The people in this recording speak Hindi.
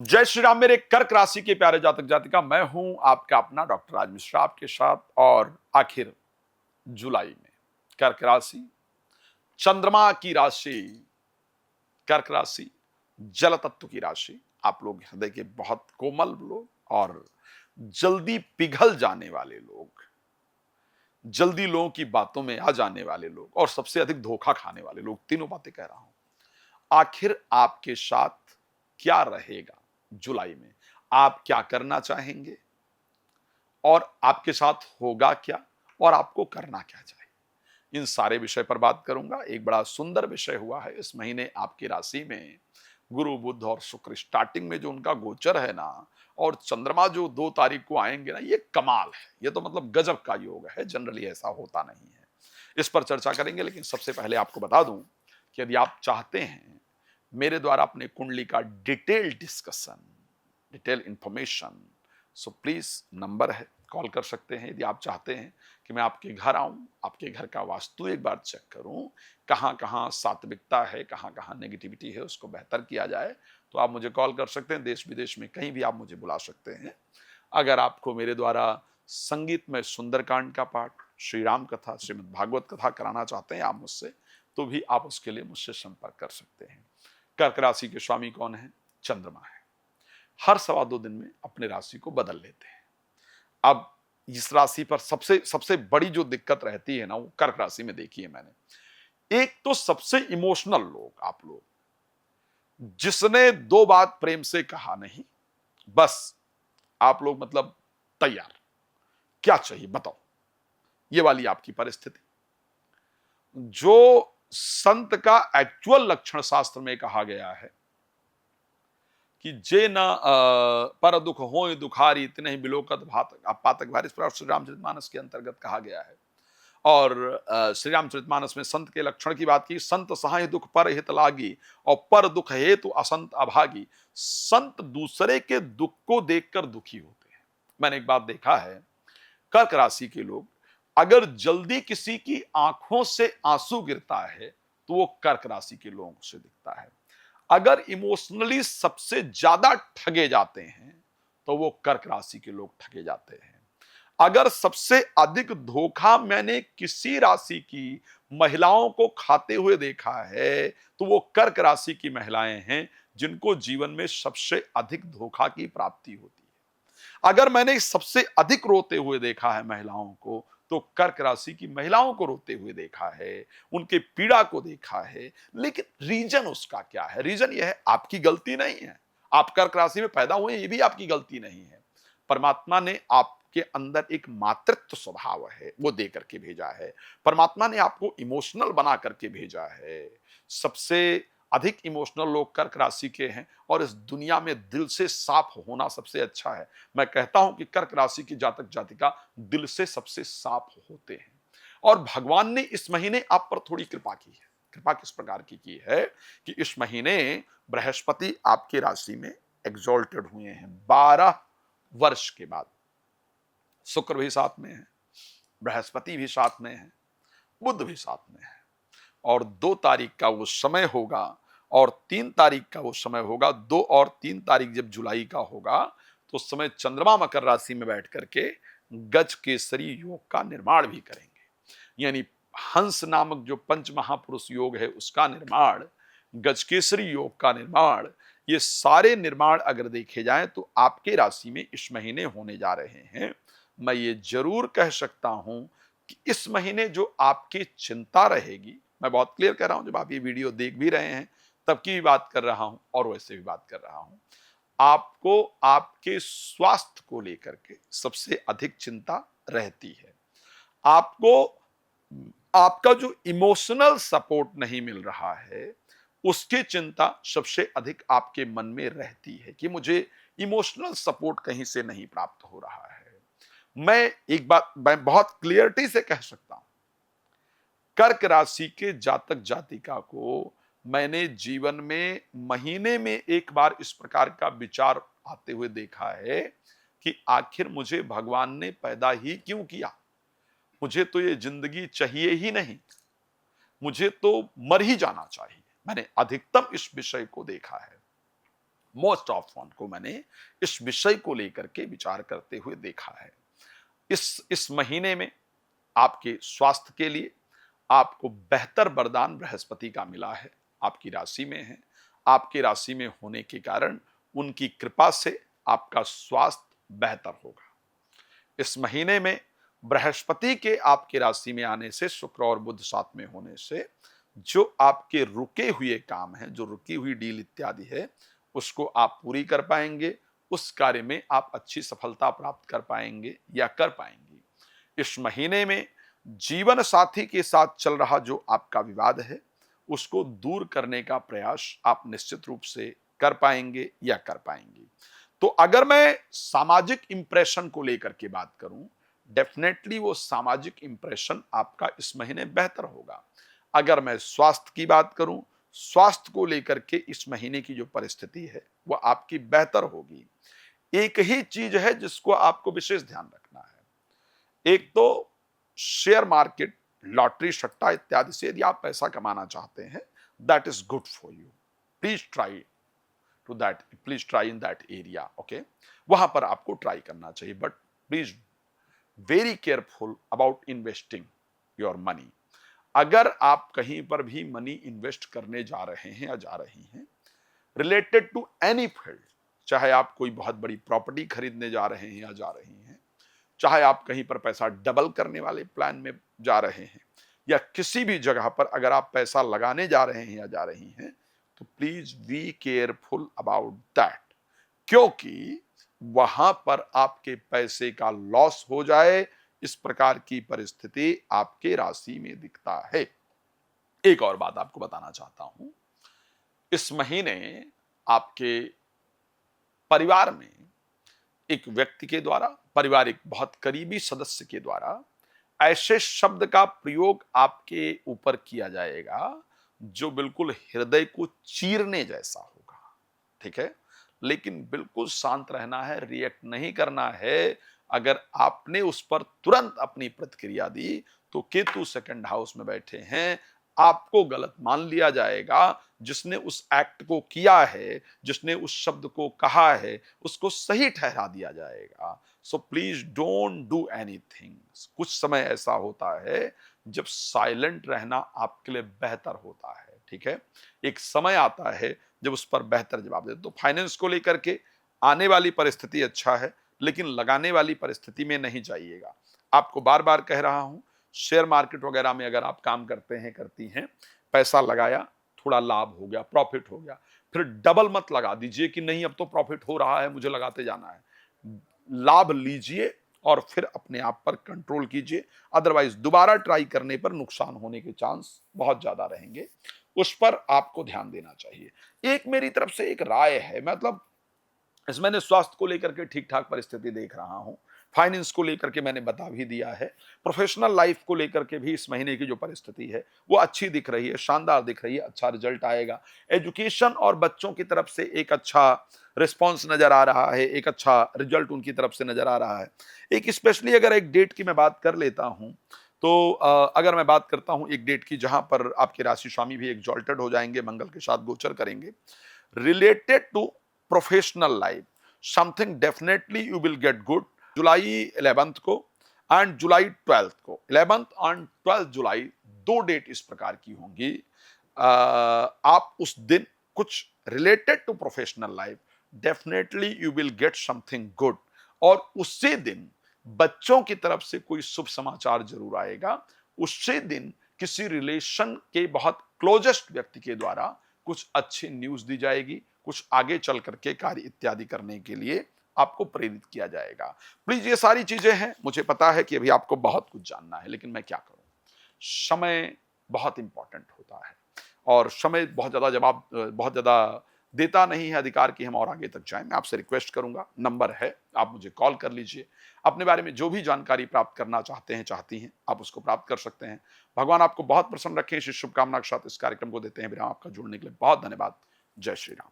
जय श्री राम मेरे कर्क राशि के प्यारे जातक जातिका। मैं हूं आपका अपना डॉक्टर राज मिश्रा आपके साथ। और आखिर जुलाई में कर्क राशि, चंद्रमा की राशि, कर्क राशि जल तत्व की राशि। आप लोग हृदय के बहुत कोमल लोग और जल्दी पिघल जाने वाले लोग, जल्दी लोगों की बातों में आ जाने वाले लोग और सबसे अधिक धोखा खाने वाले लोग, तीनों बातें कह रहा हूं। आखिर आपके साथ क्या रहेगा जुलाई में? आप क्या करना चाहेंगे और आपके साथ होगा क्या और आपको करना क्या चाहिए, इन सारे विषय पर बात करूंगा। एक बड़ा सुंदर विषय हुआ है इस महीने आपकी राशि में। गुरु बुध और शुक्र स्टार्टिंग में जो उनका गोचर है ना, और चंद्रमा जो 2 तारीख को आएंगे ना, ये कमाल है। ये तो मतलब गजब का योग है, जनरली ऐसा होता नहीं है। इस पर चर्चा करेंगे, लेकिन सबसे पहले आपको बता दूं कि यदि आप चाहते हैं मेरे द्वारा अपने कुंडली का detail discussion, detail information, so please number है, कॉल कर सकते हैं। यदि आप चाहते हैं कि मैं आपके घर आऊं, आपके घर का वास्तु एक बार चेक करूं, कहां कहां सात्विकता है, कहां कहां नेगेटिविटी है, उसको बेहतर किया जाए, तो आप मुझे कॉल कर सकते हैं। देश विदेश में कहीं भी आप मुझे बुला सकते हैं। अगर आपको मेरे द्वारा संगीत में सुंदरकांड का पाठ, श्री राम कथा, श्रीमद् भागवत कथा कराना चाहते हैं आप मुझसे, तो भी आप उसके लिए मुझसे संपर्क कर सकते हैं। कर्क राशि के स्वामी कौन है? चंद्रमा है। हर 2.25 दिन में अपने राशि को बदल लेते हैं। अब इस राशि पर सबसे सबसे बड़ी जो दिक्कत रहती है ना, वो कर्क राशि में देखी है मैंने। एक तो सबसे इमोशनल लोग, आप लोग जिसने 2 बात प्रेम से कहा नहीं, बस आप लोग मतलब तैयार, क्या चाहिए बताओ, ये वाली आपकी परिस्थिति। जो संत का एक्चुअल लक्षण शास्त्र में कहा गया है कि जे न पर दुख हो दुखारी इतने ही बिलोकत पातक भारी, इस पर श्री रामचरितमानस के अंतर्गत कहा गया है। और श्री रामचरितमानस में संत के लक्षण की बात की, संत सहाय दुख पर हित लागी और पर दुख हेतु असंत अभागी। संत दूसरे के दुख को देखकर दुखी होते हैं। मैंने एक बात देखा है, कर्क राशि के लोग अगर जल्दी किसी की आंखों से आंसू गिरता है तो वो कर्क राशि के लोगों से दिखता है। अगर इमोशनली सबसे ज्यादा ठगे जाते हैं तो वो कर्क राशि के लोग ठगे जाते हैं। अगर सबसे अधिक धोखा मैंने किसी राशि की महिलाओं को खाते हुए देखा है तो वो कर्क राशि की महिलाएं हैं, जिनको जीवन में सबसे अधिक धोखा की प्राप्ति होती है। अगर मैंने सबसे अधिक रोते हुए देखा है महिलाओं को, तो कर्क राशि की महिलाओं को रोते हुए देखा है, उनके पीड़ा को देखा है। लेकिन रीजन उसका क्या है? रीजन यह है, आपकी गलती नहीं है। आप कर्क राशि में पैदा हुए, ये भी आपकी गलती नहीं है। परमात्मा ने आपके अंदर एक मातृत्व स्वभाव है, वो दे करके भेजा है। परमात्मा ने आपको इमोशनल बना करके भेजा है। सबसे अधिक इमोशनल लोग कर्क राशि के हैं, और इस दुनिया में दिल से साफ होना सबसे अच्छा है। मैं कहता हूं कि कर्क राशि की जातक जातिका दिल से सबसे साफ होते हैं। और भगवान ने इस महीने आप पर थोड़ी कृपा की है। कृपा किस प्रकार की है कि इस महीने बृहस्पति आपकी राशि में एग्जॉल्टेड हुए हैं 12 वर्ष के बाद। शुक्र भी साथ में है, बृहस्पति भी साथ में है, बुध भी साथ में है। और 2 तारीख का वो समय होगा और 3 तारीख का वो समय होगा। 2 और 3 तारीख जब जुलाई का होगा तो उस समय चंद्रमा मकर राशि में बैठ करके गज केसरी योग का निर्माण भी करेंगे। यानी हंस नामक जो पंच महापुरुष योग है उसका निर्माण, गजकेसरी योग का निर्माण, ये सारे निर्माण अगर देखे जाएं तो आपके राशि में इस महीने होने जा रहे हैं। मैं ये जरूर कह सकता हूं कि इस महीने जो आपकी चिंता रहेगी, मैं बहुत क्लियर कर रहा हूं, जब आप ये वीडियो देख भी रहे हैं तब की भी बात कर रहा हूं और वैसे भी बात कर रहा हूं, आपको आपके स्वास्थ्य को लेकर के सबसे अधिक चिंता रहती है। आपको आपका जो इमोशनल सपोर्ट नहीं मिल रहा है, उसकी चिंता सबसे अधिक आपके मन में रहती है कि मुझे इमोशनल सपोर्ट कहीं से नहीं प्राप्त हो रहा है। मैं एक बात मैं बहुत क्लियरिटी से कह सकता हूं, कर्क राशि के जातक जातिका को मैंने जीवन में महीने में एक बार इस प्रकार का विचार आते हुए देखा है कि आखिर मुझे भगवान ने पैदा ही क्यों किया? मुझे तो ये जिंदगी चाहिए ही नहीं, मुझे तो मर ही जाना चाहिए। मैंने अधिकतम इस विषय को देखा है। मोस्ट ऑफ वन को मैंने इस विषय को लेकर के विचार करते हुए देखा है। इस महीने में आपके स्वास्थ्य के लिए आपको बेहतर वरदान बृहस्पति का मिला है, आपकी राशि में है। आपकी राशि में होने के कारण उनकी कृपा से आपका स्वास्थ्य बेहतर होगा। इस महीने में बृहस्पति के आपकी राशि में आने से, शुक्र और बुध साथ में होने से, जो आपके रुके हुए काम हैं, जो रुकी हुई डील इत्यादि है, उसको आप पूरी कर पाएंगे। उस कार्य में आप अच्छी सफलता प्राप्त कर पाएंगे या कर पाएंगी। इस महीने में जीवन साथी के साथ चल रहा जो आपका विवाद है, उसको दूर करने का प्रयास आप निश्चित रूप से कर पाएंगे या कर पाएंगी। तो अगर मैं सामाजिक इंप्रेशन को लेकर के बात करूं, डेफिनेटली वो सामाजिक इंप्रेशन आपका इस महीने बेहतर होगा। अगर मैं स्वास्थ्य की बात करूं, स्वास्थ्य को लेकर के इस महीने की जो परिस्थिति है वो आपकी बेहतर होगी। एक ही चीज है जिसको आपको विशेष ध्यान रखना है। एक तो शेयर मार्केट, लॉटरी, सट्टा इत्यादि से यदि आप पैसा कमाना चाहते हैं, that is good for you. Please try in that area, okay. वहां पर आपको ट्राई करना चाहिए, but please very careful about investing your money. अगर आप कहीं पर भी मनी इन्वेस्ट करने जा रहे हैं या जा रही हैं रिलेटेड टू एनी फील्ड, चाहे आप कोई बहुत बड़ी प्रॉपर्टी खरीदने जा रहे हैं या जा रही हैं, चाहे आप कहीं पर पैसा डबल करने वाले प्लान में जा रहे हैं, या किसी भी जगह पर अगर आप पैसा लगाने जा रहे हैं या जा रही हैं, तो please be careful about that, क्योंकि वहां पर आपके पैसे का लॉस हो जाए, इस प्रकार की परिस्थिति आपके राशि में दिखता है। एक और बात आपको बताना चाहता हूं, इस महीने आपके परिवार में एक व्यक्ति के द्वारा, परिवार एक बहुत करीबी सदस्य के द्वारा ऐसे शब्द का प्रयोग आपके ऊपर किया जाएगा जो बिल्कुल हृदय को चीरने जैसा होगा, ठीक है। लेकिन बिल्कुल शांत रहना है, रिएक्ट नहीं करना है। अगर आपने उस पर तुरंत अपनी प्रतिक्रिया दी तो केतु सेकंड हाउस में बैठे हैं, आपको गलत मान लिया जाएगा। जिसने उस एक्ट को किया है, जिसने उस शब्द को कहा है, उसको सही ठहरा दिया जाएगा। So please don't do anything. कुछ समय ऐसा होता है जब साइलेंट रहना आपके लिए बेहतर होता है, ठीक है। एक समय आता है जब उस पर बेहतर जवाब दे। तो फाइनेंस को लेकर के आने वाली परिस्थिति अच्छा है, लेकिन लगाने वाली परिस्थिति में नहीं जाइएगा। आपको बार बार कह रहा हूं, शेयर मार्केट वगैरह में अगर आप काम करते हैं, करती हैं, पैसा लगाया, थोड़ा लाभ हो गया, प्रॉफिट हो गया, फिर डबल मत लगा दीजिए कि नहीं अब तो प्रॉफिट हो रहा है, मुझे लगाते जाना है। लाभ लीजिए और फिर अपने आप पर कंट्रोल कीजिए, अदरवाइज दोबारा ट्राई करने पर नुकसान होने के चांस बहुत ज्यादा रहेंगे। उस पर आपको ध्यान देना चाहिए। एक मेरी तरफ से एक राय है, मतलब इस मैंने स्वास्थ्य को लेकर के ठीक ठाक परिस्थिति देख रहा हूं, फाइनेंस को लेकर के मैंने बता भी दिया है, प्रोफेशनल लाइफ को लेकर के भी इस महीने की जो परिस्थिति है वो अच्छी दिख रही है, शानदार दिख रही है, अच्छा रिजल्ट आएगा। एजुकेशन और बच्चों की तरफ से एक अच्छा रिस्पॉन्स नजर आ रहा है, एक अच्छा रिजल्ट उनकी तरफ से नजर आ रहा है। एक स्पेशली अगर एक डेट की मैं बात कर लेता हूं, तो अगर मैं बात करता हूं एक डेट की जहां पर आपके राशि स्वामी भी एग्जॉल्टेड हो जाएंगे, मंगल के साथ गोचर करेंगे, related to professional life, something definitely you will get good. जुलाई 11 को एंड जुलाई 12 को, 11 एंड 12 जुलाई, दो डेट इस प्रकार की होंगी। आप उस दिन कुछ related to professional life, definitely you will get something good. और उसी दिन बच्चों की तरफ से कोई शुभ समाचार जरूर आएगा। उसी दिन किसी रिलेशन के बहुत क्लोजेस्ट व्यक्ति के द्वारा कुछ अच्छी न्यूज दी जाएगी, कुछ आगे चल करके कार्य इत्यादि करने के लिए आपको प्रेरित किया जाएगा। प्लीज, ये सारी चीजें हैं, मुझे पता है कि अभी आपको बहुत कुछ जानना है, लेकिन मैं क्या करूं, समय बहुत इंपॉर्टेंट होता है और समय बहुत ज्यादा देता नहीं है अधिकार की हम और आगे तक जाएं। मैं आपसे रिक्वेस्ट करूंगा, नंबर है, आप मुझे कॉल कर लीजिए। अपने बारे में जो भी जानकारी प्राप्त करना चाहते हैं, चाहती हैं, आप उसको प्राप्त कर सकते हैं। भगवान आपको बहुत प्रसन्न रखें, इस शुभकामना के साथ इस कार्यक्रम को देते हैं विराम। आपका जुड़ने के लिए बहुत धन्यवाद। जय श्री राम।